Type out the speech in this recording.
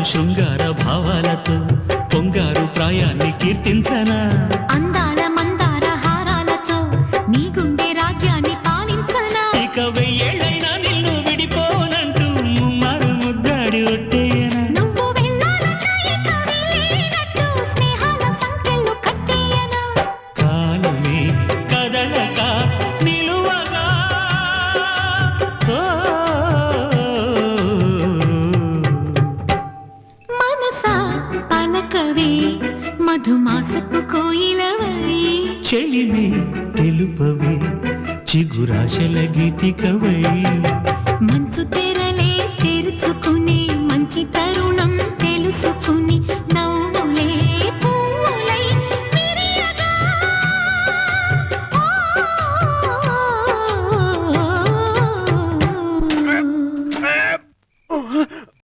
శృంగార భావాలతో పొంగారు ప్రాయాన్ని కీర్తించనా అందాల మందార హారాలతో నీ గుండె రాజ్యాన్ని పాలించనా ఇక వెయ్యేళ్ళైనా నిన్ను విడిపోనంటూ ముమ్మారు ముద్దాడి ఒట్టేయనా నువ్వు వెళ్ళాలన్నా ఇక వీలేనట్టు స్నేహాల సంకెళ్ళు కట్టేయనా కాలమే కదలక నిలువగా మనసా పలకవే మధుమాసపు కోయిలవై చెలిమి తెలుపవే చిగురాశల గీతికవై మంచు